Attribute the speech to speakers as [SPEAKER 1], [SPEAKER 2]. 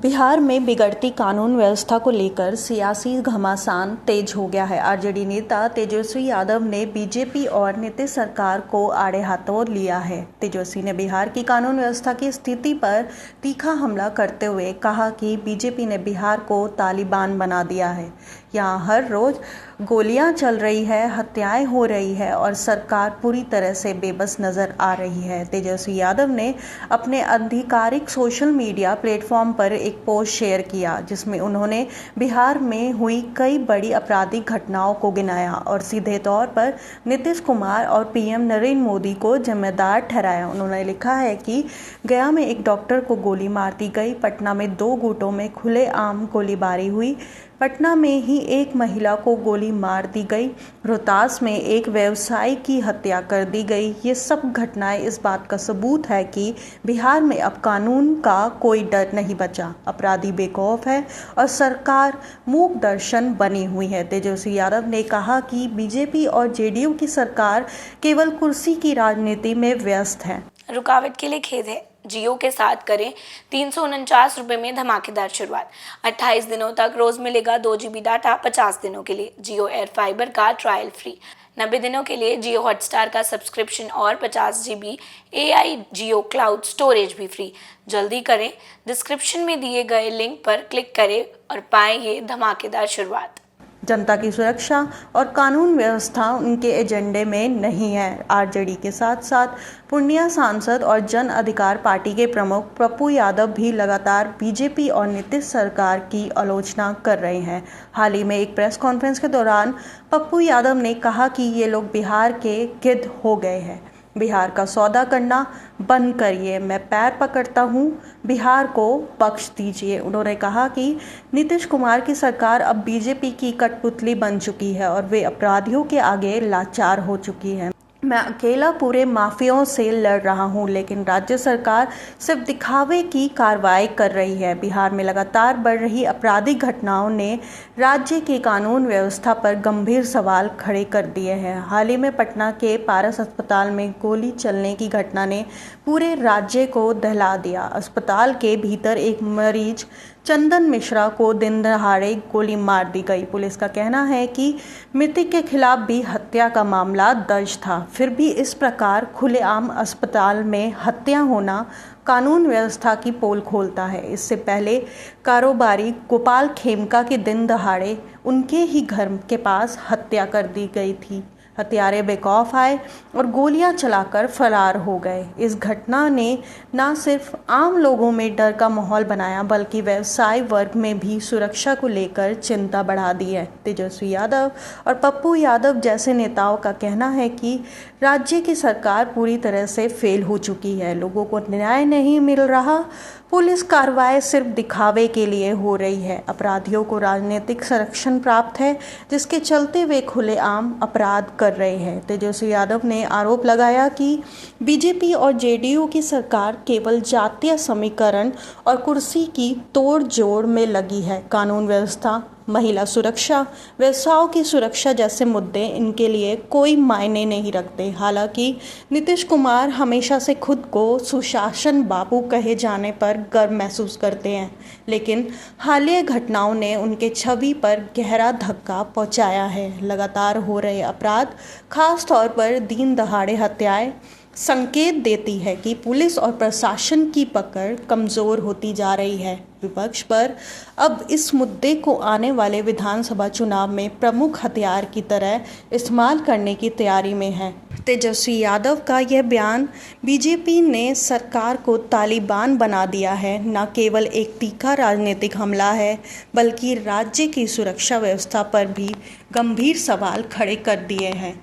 [SPEAKER 1] बिहार में बिगड़ती कानून व्यवस्था को लेकर सियासी घमासान तेज हो गया है। आरजेडी नेता तेजस्वी यादव ने बीजेपी और नीतीश सरकार को आड़े हाथों लिया है। तेजस्वी ने बिहार की कानून व्यवस्था की स्थिति पर तीखा हमला करते हुए कहा कि बीजेपी ने बिहार को तालिबान बना दिया है। यहाँ हर रोज गोलियां चल रही है, हत्याएं हो रही है और सरकार पूरी तरह से बेबस नजर आ रही है। तेजस्वी यादव ने अपने आधिकारिक सोशल मीडिया प्लेटफॉर्म पर एक पोस्ट शेयर किया, जिसमें उन्होंने बिहार में हुई कई बड़ी आपराधिक घटनाओं को गिनाया और सीधे तौर पर नीतीश कुमार और पीएम नरेंद्र मोदी को जिम्मेदार ठहराया। उन्होंने लिखा है कि गया में एक डॉक्टर को गोली मार दी गई, पटना में 2 गुटों में खुलेआम गोलीबारी हुई, पटना में ही एक महिला को गोली मार दी गई, रोहतास में एक व्यवसायी की हत्या कर दी गई। ये सब घटनाएं इस बात का सबूत है कि बिहार में अब कानून का कोई डर नहीं बचा, अपराधी बेखौफ है और सरकार मूक दर्शन बनी हुई है। तेजस्वी यादव ने कहा कि बीजेपी और जेडीयू की सरकार केवल कुर्सी की राजनीति में व्यस्त है।
[SPEAKER 2] रुकावट के लिए खेद है। जियो के साथ करें 349 रुपये में धमाकेदार शुरुआत। 28 दिनों तक रोज मिलेगा 2 GB डाटा 50 दिनों के लिए। जियो एयर फाइबर का ट्रायल फ्री। 90 दिनों के लिए जियो हॉटस्टार का सब्सक्रिप्शन और 50 GB AI जियो क्लाउड स्टोरेज भी फ्री। जल्दी करें, डिस्क्रिप्शन में दिए गए लिंक पर क्लिक करें और पाएं ये धमाकेदार शुरुआत।
[SPEAKER 1] जनता की सुरक्षा और कानून व्यवस्था उनके एजेंडे में नहीं है। आरजेडी के साथ साथ पूर्णिया सांसद और जन अधिकार पार्टी के प्रमुख पप्पू यादव भी लगातार बीजेपी और नीतीश सरकार की आलोचना कर रहे हैं। हाल ही में एक प्रेस कॉन्फ्रेंस के दौरान पप्पू यादव ने कहा कि ये लोग बिहार के गिद्ध हो गए हैं। बिहार का सौदा करना बंद करिए, मैं पैर पकड़ता हूँ, बिहार को बख्श दीजिए। उन्होंने कहा कि नीतीश कुमार की सरकार अब बीजेपी की कठपुतली बन चुकी है और वे अपराधियों के आगे लाचार हो चुकी है। मैं अकेला पूरे माफियाओं से लड़ रहा हूं, लेकिन राज्य सरकार सिर्फ दिखावे की कार्रवाई कर रही है। बिहार में लगातार बढ़ रही आपराधिक घटनाओं ने राज्य की कानून व्यवस्था पर गंभीर सवाल खड़े कर दिए हैं। हाल ही में पटना के पारस अस्पताल में गोली चलने की घटना ने पूरे राज्य को दहला दिया। अस्पताल के भीतर एक मरीज चंदन मिश्रा को दिन दहाड़े गोली मार दी गई। पुलिस का कहना है कि मृतक के खिलाफ भी हत्या का मामला दर्ज था। फिर भी इस प्रकार खुलेआम अस्पताल में हत्या होना कानून व्यवस्था की पोल खोलता है। इससे पहले कारोबारी गोपाल खेमका के दिन दहाड़े उनके ही घर के पास हत्या कर दी गई थी। हत्यारे बेखौफ आए और गोलियां चलाकर फरार हो गए। इस घटना ने न सिर्फ आम लोगों में डर का माहौल बनाया, बल्कि व्यवसाय वर्ग में भी सुरक्षा को लेकर चिंता बढ़ा दी है। तेजस्वी यादव और पप्पू यादव जैसे नेताओं का कहना है कि राज्य की सरकार पूरी तरह से फेल हो चुकी है, लोगों को न्याय नहीं मिल रहा, पुलिस कार्रवाई सिर्फ दिखावे के लिए हो रही है, अपराधियों को राजनीतिक संरक्षण प्राप्त है, जिसके चलते वे खुलेआम अपराध कर रहे हैं। तेजस्वी यादव ने आरोप लगाया कि बीजेपी और जेडीयू की सरकार केवल जातीय समीकरण और कुर्सी की तोड़ जोड़ में लगी है। कानून व्यवस्था, महिला सुरक्षा, व्यवसायों की सुरक्षा जैसे मुद्दे इनके लिए कोई मायने नहीं रखते। हालांकि नीतीश कुमार हमेशा से खुद को सुशासन बाबू कहे जाने पर गर्व महसूस करते हैं, लेकिन हालिया घटनाओं ने उनके छवि पर गहरा धक्का पहुंचाया है। लगातार हो रहे अपराध, खास तौर पर दिन दहाड़े हत्याएं, संकेत देती है कि पुलिस और प्रशासन की पकड़ कमज़ोर होती जा रही है। विपक्ष पर अब इस मुद्दे को आने वाले विधानसभा चुनाव में प्रमुख हथियार की तरह इस्तेमाल करने की तैयारी में है। तेजस्वी यादव का यह बयान बीजेपी ने सरकार को तालिबान बना दिया है, न केवल एक तीखा राजनीतिक हमला है, बल्कि राज्य की सुरक्षा व्यवस्था पर भी गंभीर सवाल खड़े कर दिए हैं।